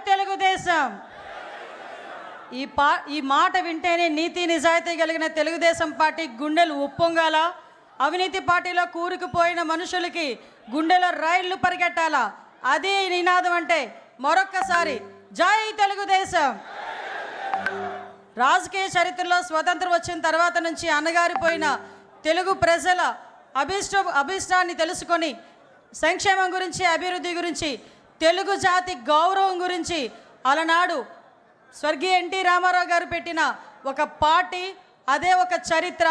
తెలుగుదేశం. ఈ మాట వింటేనే నీతి నిజాయితీ కలిగిన తెలుగుదేశం పార్టీ గుండెలు ఉప్పొంగాల. అవినీతి పార్టీలో కూరుకుపోయిన మనుషులకి గుండెలో రైళ్లు పరిగెట్టాలా. అది నినాదం అంటే మరొక్కసారి జై తెలుగుదేశం. రాజకీయ చరిత్రలో స్వతంత్రం వచ్చిన తర్వాత నుంచి అణగారిపోయిన తెలుగు ప్రజల అభిష్టాన్ని తెలుసుకొని సంక్షేమం గురించి, అభివృద్ధి గురించి, తెలుగు జాతి గౌరవం గురించి అలనాడు స్వర్గీయ ఎన్టీ రామారావు గారు పెట్టిన ఒక పార్టీ, అదే ఒక చరిత్ర,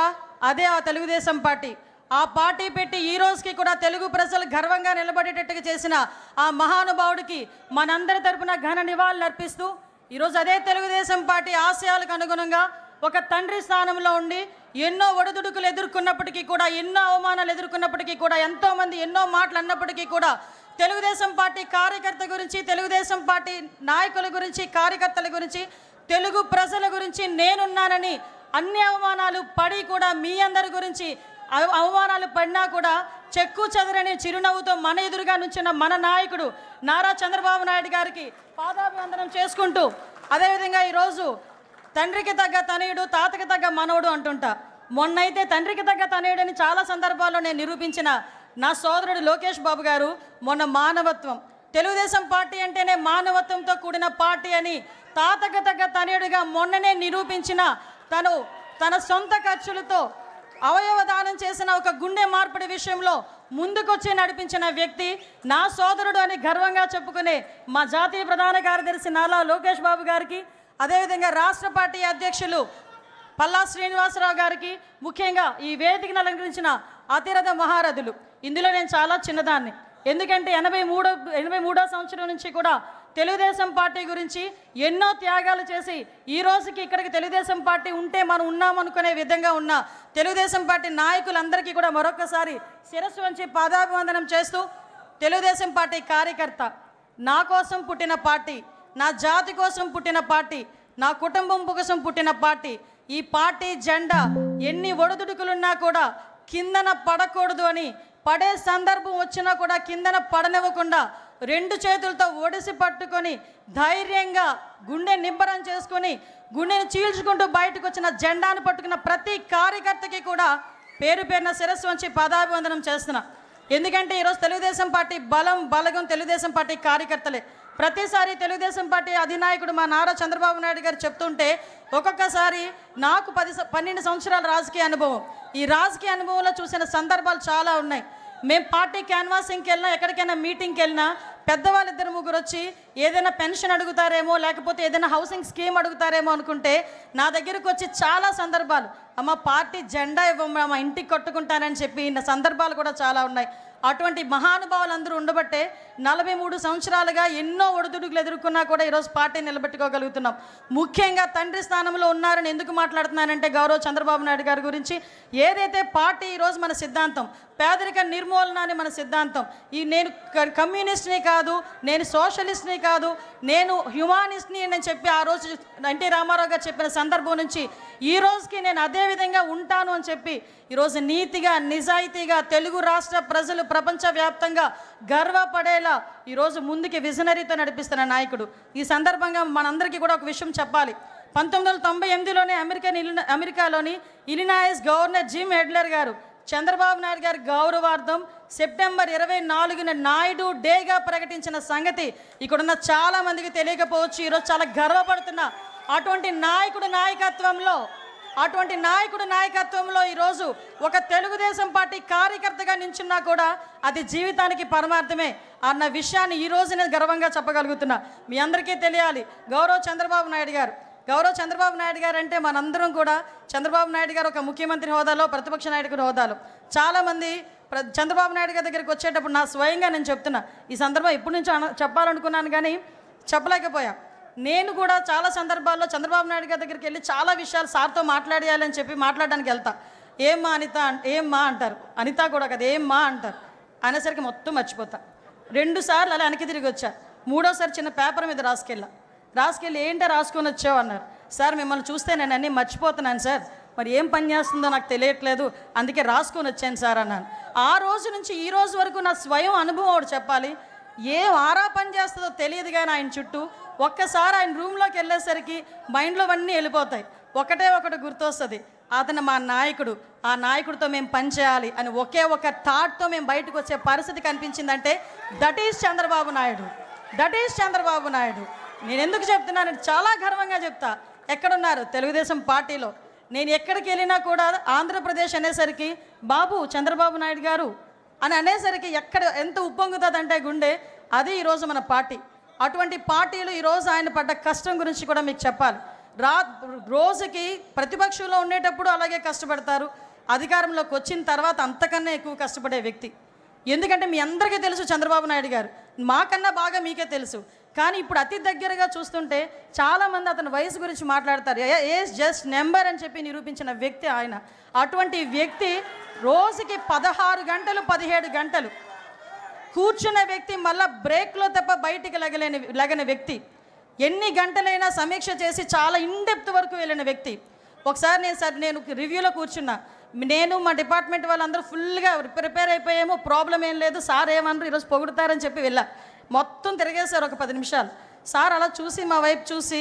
అదే ఆ తెలుగుదేశం పార్టీ. ఆ పార్టీ పెట్టి ఈ రోజుకి కూడా తెలుగు ప్రజలు గర్వంగా నిలబడేటట్టుగా చేసిన ఆ మహానుభావుడికి మనందరి తరపున ఘన నివాళులు అర్పిస్తూ ఈరోజు అదే తెలుగుదేశం పార్టీ ఆశయాలకు అనుగుణంగా ఒక తండ్రి స్థానంలో ఉండి ఎన్నో ఒడిదుడుకులు ఎదుర్కొన్నప్పటికీ కూడా, ఎన్నో అవమానాలు ఎదుర్కొన్నప్పటికీ కూడా, ఎంతోమంది ఎన్నో మాటలు అన్నప్పటికీ కూడా తెలుగుదేశం పార్టీ కార్యకర్త గురించి, తెలుగుదేశం పార్టీ నాయకుల గురించి, కార్యకర్తల గురించి, తెలుగు ప్రజల గురించి నేనున్నానని అన్ని అవమానాలు పడి కూడా మీ అందరి గురించి అవమానాలు పడినా కూడా చెక్కు చెదరని చిరునవ్వుతో మన ఎదురుగా నుంచిన మన నాయకుడు నారా చంద్రబాబు నాయుడు గారికి పాదాభివందనం చేసుకుంటూ, అదేవిధంగా ఈరోజు తండ్రికి తగ్గ తనయుడు, తాతకి తగ్గ మనవడు అంటుంటా. మొన్నైతే తండ్రికి తగ్గ తనయుడని చాలా సందర్భాల్లో నేను నిరూపించిన నా సోదరుడు లోకేష్ బాబు గారు మొన్న మానవత్వం, తెలుగుదేశం పార్టీ అంటేనే మానవత్వంతో కూడిన పార్టీ అని తాతకి తగ్గ తనయుడిగా మొన్ననే నిరూపించిన తను తన సొంత ఖర్చులతో అవయవ దానం చేసిన ఒక గుండె మార్పిడి విషయంలో ముందుకొచ్చి నడిపించిన వ్యక్తి నా సోదరుడు అని గర్వంగా చెప్పుకునే మా జాతీయ ప్రధాన కార్యదర్శి నారా లోకేష్ బాబు గారికి, అదేవిధంగా రాష్ట్ర పార్టీ అధ్యక్షులు పల్లా శ్రీనివాసరావు గారికి, ముఖ్యంగా ఈ వేదికను అలంకరించిన అతిరథ మహారథులు. ఇందులో నేను చాలా చిన్నదాన్ని, ఎందుకంటే 83వ సంవత్సరం నుంచి కూడా తెలుగుదేశం పార్టీ గురించి ఎన్నో త్యాగాలు చేసి ఈ రోజుకి ఇక్కడికి తెలుగుదేశం పార్టీ ఉంటే మనం ఉన్నామనుకునే విధంగా ఉన్న తెలుగుదేశం పార్టీ నాయకులందరికీ కూడా మరొకసారి శిరస్సు వంచి పాదాభివందనం చేస్తూ, తెలుగుదేశం పార్టీ కార్యకర్త, నా కోసం పుట్టిన పార్టీ, నా జాతి కోసం పుట్టిన పార్టీ, నా కుటుంబం కోసం పుట్టిన పార్టీ, ఈ పార్టీ జెండా ఎన్ని ఒడిదుడుకులున్నా కూడా కిందన పడకూడదు అని, పడే సందర్భం వచ్చినా కూడా కిందన పడనివ్వకుండా 2 చేతులతో ఒడిసి పట్టుకొని ధైర్యంగా గుండె నిబ్బరం చేసుకొని గుండెని చీల్చుకుంటూ బయటకు వచ్చిన జెండాను పట్టుకున్న ప్రతి కార్యకర్తకి కూడా పేరు పేరున శిరస్సు వంచి పాదాభివందనం చేస్తున్నా. ఎందుకంటే ఈరోజు తెలుగుదేశం పార్టీ బలగం తెలుగుదేశం పార్టీ కార్యకర్తలే. ప్రతిసారి తెలుగుదేశం పార్టీ అధినాయకుడు మా నారా చంద్రబాబు నాయుడు గారు చెప్తుంటే ఒక్కొక్కసారి నాకు 12 సంవత్సరాల రాజకీయ అనుభవం, ఈ రాజకీయ అనుభవంలో చూసిన సందర్భాలు చాలా ఉన్నాయి. మేము పార్టీ క్యాన్వాసింగ్కి వెళ్ళినా, ఎక్కడికైనా మీటింగ్కి వెళ్ళినా పెద్దవాళ్ళు 2-3 వచ్చి ఏదైనా పెన్షన్ అడుగుతారేమో, లేకపోతే ఏదైనా హౌసింగ్ స్కీమ్ అడుగుతారేమో అనుకుంటే నా దగ్గరకు వచ్చి చాలా సందర్భాలు, అమ్మ పార్టీ జెండా ఇవ్వమ్మా, మా ఇంటికి కట్టుకుంటానని చెప్పి ఇన్న సందర్భాలు కూడా చాలా ఉన్నాయి. అటువంటి మహానుభావులందరూ ఉండబట్టే 43 సంవత్సరాలుగా ఎన్నో ఒడిదుడుకులు ఎదుర్కొన్నా కూడా ఈరోజు పార్టీ నిలబెట్టుకోగలుగుతున్నాం. ముఖ్యంగా తండ్రి స్థానంలో ఉన్నారని ఎందుకు మాట్లాడుతున్నానంటే గౌరవ చంద్రబాబు నాయుడు గారి గురించి. ఏదైతే పార్టీ ఈరోజు మన సిద్ధాంతం పేదరిక నిర్మూలన అని మన సిద్ధాంతం. నేను కమ్యూనిస్ట్ని కాదు, నేను సోషలిస్ట్ని కాదు, నేను హ్యుమానిస్ట్ని అని చెప్పి ఆ రోజు ఎన్టీ రామారావు గారు చెప్పిన సందర్భం నుంచి ఈ రోజుకి నేను అదే విధంగా ఉంటాను అని చెప్పి ఈరోజు నీతిగా, నిజాయితీగా తెలుగు రాష్ట్ర ప్రజలు ప్రపంచవ్యాప్తంగా గర్వపడేలా ఈరోజు ముందుకి విజనరీతో నడిపిస్తున్న నాయకుడు. ఈ సందర్భంగా మనందరికీ కూడా ఒక విషయం చెప్పాలి. 1998లోనే అమెరికాలోని ఇలినాయిస్ గవర్నర్ జిమ్ హెడ్లర్ గారు చంద్రబాబు నాయుడు గారి గౌరవార్థం సెప్టెంబర్ 24న నాయుడు డేగా ప్రకటించిన సంగతి ఇక్కడున్న చాలా మందికి తెలియకపోవచ్చు. ఈరోజు చాలా గర్వపడుతున్నా. అటువంటి నాయకుడు నాయకత్వంలో ఈరోజు ఒక తెలుగుదేశం పార్టీ కార్యకర్తగా నించున్నా కూడా అది జీవితానికి పరమార్థమే అన్న విషయాన్ని ఈరోజు నేను గర్వంగా చెప్పగలుగుతున్నా. మీ అందరికీ తెలియాలి, గౌరవ చంద్రబాబు నాయుడు గారు అంటే మనందరం కూడా చంద్రబాబు నాయుడు గారు ఒక ముఖ్యమంత్రి హోదాలో, ప్రతిపక్ష నాయకుడి హోదాలో చాలామంది చంద్రబాబు నాయుడు గారి దగ్గరికి వచ్చేటప్పుడు నా స్వయంగా నేను చెప్తున్నా, ఈ సందర్భం ఎప్పటి నుంచో చెప్పాలనుకున్నాను కానీ చెప్పలేకపోయా. నేను కూడా చాలా సందర్భాల్లో చంద్రబాబు నాయుడు గారి దగ్గరికి వెళ్ళి చాలా విషయాలు సార్తో మాట్లాడేయాలని చెప్పి మాట్లాడడానికి వెళ్తా. ఏమ్మా అనిత, ఏమ్మా అంటారు, అనిత కూడా కదా ఏమ్మా అంటారు, అనేసరికి మొత్తం మర్చిపోతా. 2 సార్లు అలా వెనక్కి తిరిగి వచ్చా. 3వసారి చిన్న పేపర్ మీద రాసుకెళ్ళి ఏంటో రాసుకొని వచ్చావు అన్నారు. సార్ మిమ్మల్ని చూస్తే నేను అన్నీ మర్చిపోతున్నాను సార్, మరి ఏం పని చేస్తుందో నాకు తెలియట్లేదు, అందుకే రాసుకొని వచ్చాను సార్ అన్నాను. ఆ రోజు నుంచి ఈ రోజు వరకు నా స్వయం అనుభవం ఒకటి చెప్పాలి. ఏ ఆరా పని చేస్తుందో తెలియదు కానీ ఆయన చుట్టూ ఒక్కసారి ఆయన రూమ్లోకి వెళ్ళేసరికి మైండ్లో అన్నీ వెళ్ళిపోతాయి. ఒకటే ఒకటి గుర్తొస్తుంది, అతను మా నాయకుడు, ఆ నాయకుడితో మేము పనిచేయాలి అని ఒకే ఒక థాట్తో మేము బయటకు వచ్చే పరిస్థితి కనిపించిందంటే that is Chandrababu Naidu, that is Chandrababu Naidu. నేను ఎందుకు చెప్తున్నాను, చాలా గర్వంగా చెప్తా. ఎక్కడున్నారు తెలుగుదేశం పార్టీలో, నేను ఎక్కడికి వెళ్ళినా కూడా ఆంధ్రప్రదేశ్ అనేసరికి బాబు చంద్రబాబు నాయుడు గారు అని అనేసరికి ఎక్కడ ఎంత ఉప్పొంగుతుందంటే గుండె, అది ఈరోజు మన పార్టీ. అటువంటి పార్టీలు ఈరోజు ఆయన పడ్డ కష్టం గురించి కూడా మీకు చెప్పాలి. రోజుకి ప్రతిపక్షంలో ఉండేటప్పుడు అలాగే కష్టపడతారు, అధికారంలోకి వచ్చిన తర్వాత అంతకన్నా ఎక్కువ కష్టపడే వ్యక్తి. ఎందుకంటే మీ అందరికీ తెలుసు చంద్రబాబు నాయుడు గారు, మాకన్నా బాగా మీకే తెలుసు. కానీ ఇప్పుడు అతి దగ్గరగా చూస్తుంటే చాలామంది అతని వయసు గురించి మాట్లాడతారు. ఏజ్ జస్ట్ నెంబర్ అని చెప్పి నిరూపించిన వ్యక్తి ఆయన. అటువంటి వ్యక్తి రోజుకి 16 గంటలు 17 గంటలు కూర్చున్న వ్యక్తి, మళ్ళీ బ్రేక్లో తప్ప బయటికి లగని వ్యక్తి, ఎన్ని గంటలైనా సమీక్ష చేసి చాలా ఇన్డెప్త్ వరకు వెళ్ళిన వ్యక్తి. ఒకసారి నేను రివ్యూలో కూర్చున్నా, నేను మా డిపార్ట్మెంట్ వాళ్ళందరూ ఫుల్గా ప్రిపేర్ అయిపోయాము, ప్రాబ్లం ఏం లేదు, సార్ ఏమన్నారు ఈరోజు పొగుడుతారని చెప్పి వెళ్ళా. మొత్తం తిరిగేశారు ఒక 10 నిమిషాలు. సార్ అలా చూసి మా వైపు చూసి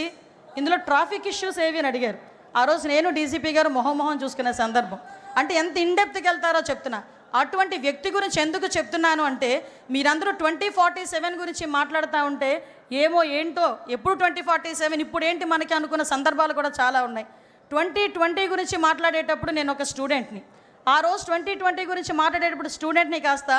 ఇందులో ట్రాఫిక్ ఇష్యూస్ ఏవి అని అడిగారు. ఆ రోజు నేను డీజీపీ గారు మొహం చూసుకునే సందర్భం. అంటే ఎంత ఇన్డెప్త్కి వెళ్తారో చెప్తున్నా. అటువంటి వ్యక్తి గురించి ఎందుకు చెప్తున్నాను అంటే, మీరందరూ 2047 గురించి మాట్లాడుతూ ఉంటే ఏమో ఏంటో, ఎప్పుడు 2047 ఇప్పుడు ఏంటి మనకి అనుకున్న సందర్భాలు కూడా చాలా ఉన్నాయి. 2020 గురించి మాట్లాడేటప్పుడు నేను ఒక స్టూడెంట్ని, ఆ రోజు 2020 గురించి మాట్లాడేటప్పుడు స్టూడెంట్ని కాస్త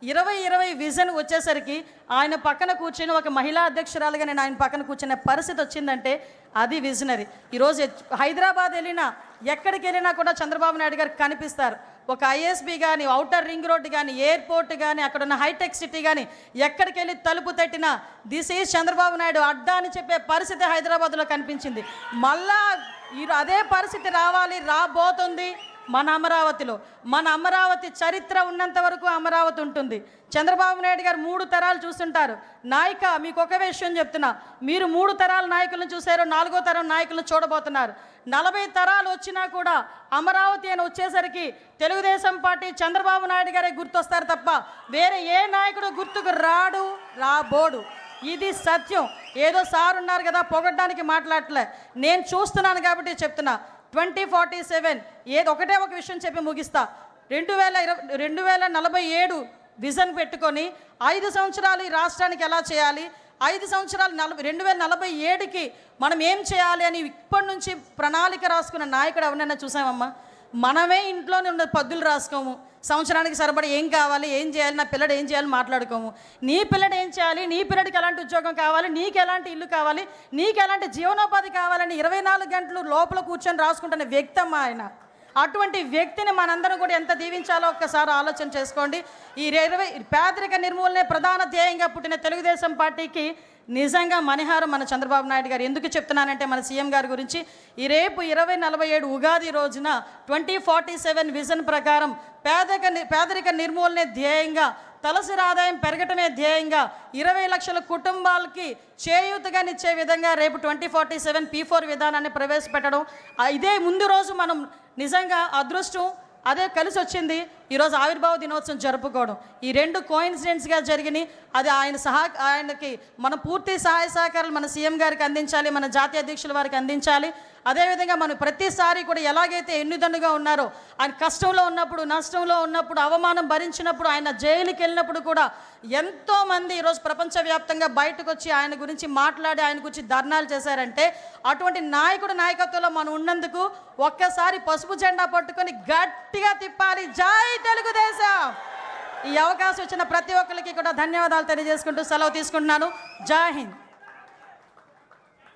2020 విజన్ వచ్చేసరికి ఆయన పక్కన కూర్చొని ఒక మహిళా అధ్యక్షురాలుగా నేను ఆయన పక్కన కూర్చునే పరిస్థితి వచ్చిందంటే అది విజనరీ. ఈరోజు హైదరాబాద్ వెళ్ళినా ఎక్కడికి వెళ్ళినా కూడా చంద్రబాబు నాయుడు గారు కనిపిస్తారు. ఒక ఐఎస్బి కానీ, ఔటర్ రింగ్ రోడ్డు కానీ, ఎయిర్పోర్ట్ కానీ, అక్కడ ఉన్న హైటెక్ సిటీ కానీ, ఎక్కడికి వెళ్ళి తలుపు తట్టినా దిస్ ఈజ్ చంద్రబాబు నాయుడు అడ్డా అని చెప్పే పరిస్థితి హైదరాబాద్లో కనిపించింది. మళ్ళా అదే పరిస్థితి రాబోతుంది మన అమరావతిలో. మన అమరావతి చరిత్ర ఉన్నంత వరకు అమరావతి ఉంటుంది. చంద్రబాబు నాయుడు గారు 3 తరాలు చూస్తుంటారు. నాయక మీకు ఒక విషయం చెప్తున్నా, మీరు 3 తరాల నాయకులను చూశారు, 4వ తరం నాయకులను చూడబోతున్నారు. 40 తరాలు వచ్చినా కూడా అమరావతి అని వచ్చేసరికి తెలుగుదేశం పార్టీ చంద్రబాబు నాయుడు గారే గుర్తొస్తారు తప్ప వేరే ఏ నాయకుడు గుర్తుకు రాబోడు. ఇది సత్యం. ఏదో సార్ ఉన్నారు కదా పొగడ్డానికి మాట్లాడలే, నేను చూస్తున్నాను కాబట్టి చెప్తున్నా. 2047 ఒకటే ఒక విషయం చెప్పి ముగిస్తా. 2047 విజన్ పెట్టుకొని 5 సంవత్సరాలు ఈ రాష్ట్రానికి ఎలా చేయాలి, 5 సంవత్సరాలు 2047కి మనం ఏం చేయాలి అని ఇప్పటి నుంచి ప్రణాళిక రాసుకున్న నాయకుడు ఎవరైనా చూసామమ్మా? మనమే ఇంట్లోనే ఉన్న పద్దులు రాసుకోము, సంవత్సరానికి సరిపడి ఏం కావాలి, ఏం చేయాలి, నా పిల్లడు ఏం చేయాలి మాట్లాడుకోము. నీ పిల్లడు ఏం చేయాలి, నీ పిల్లడికి ఎలాంటి ఉద్యోగం కావాలి, నీకు ఎలాంటి ఇల్లు కావాలి, నీకు ఎలాంటి జీవనోపాధి కావాలని 24 గంటలు లోపల కూర్చొని రాసుకుంటున్న వ్యక్తి అమ్మా ఆయన. అటువంటి వ్యక్తిని మనందరం కూడా ఎంత దీవించాలో ఒక్కసారి ఆలోచన చేసుకోండి. ఈ పేదరిక నిర్మూలనే ప్రధాన ధ్యేయంగా పుట్టిన తెలుగుదేశం పార్టీకి నిజంగా మణిహారం మన చంద్రబాబు నాయుడు గారు. ఎందుకు చెప్తున్నానంటే మన సీఎం గారి గురించి, ఈ రేపు 2047 ఉగాది రోజున 2047 విజన్ ప్రకారం పేదరిక నిర్మూలనే ధ్యేయంగా, తలసరి ఆదాయం పెరగటమే ధ్యేయంగా 20 లక్షల కుటుంబాలకి చేయూతగానిచ్చే విధంగా రేపు 2047 P4 విధానాన్ని ప్రవేశపెట్టడం, ఇదే ముందు రోజు మనం నిజంగా అదృష్టం అదే కలిసి వచ్చింది. ఈరోజు ఆవిర్భావ దినోత్సవం జరుపుకోవడం, ఈ 2 కోయిన్సిడెంట్స్గా జరిగినాయి. అది ఆయనకి మన పూర్తి సహాయ సహకారాలు మన సీఎం గారికి అందించాలి, మన జాతీయ అధ్యక్షుల వారికి అందించాలి. అదేవిధంగా మనం ప్రతిసారి కూడా ఎలాగైతే ఎన్నిదన్నుగా ఉన్నారో, ఆయన కష్టంలో ఉన్నప్పుడు, నష్టంలో ఉన్నప్పుడు, అవమానం భరించినప్పుడు, ఆయన జైలుకి వెళ్ళినప్పుడు కూడా ఎంతోమంది ఈరోజు ప్రపంచవ్యాప్తంగా బయటకు వచ్చి ఆయన గురించి మాట్లాడి ఆయన గురించి ధర్నాలు చేశారంటే, అటువంటి నాయకత్వంలో మనం ఉన్నందుకు ఒక్కసారి పసుపు జెండా పట్టుకొని గట్టిగా తిప్పాలి. జై తెలుగుదేశం. ఈ అవకాశం ఇచ్చిన ప్రతి ఒక్కరికి కూడా ధన్యవాదాలు తెలియజేసుకుంటూ సెలవు తీసుకుంటున్నాను. జై హింద్.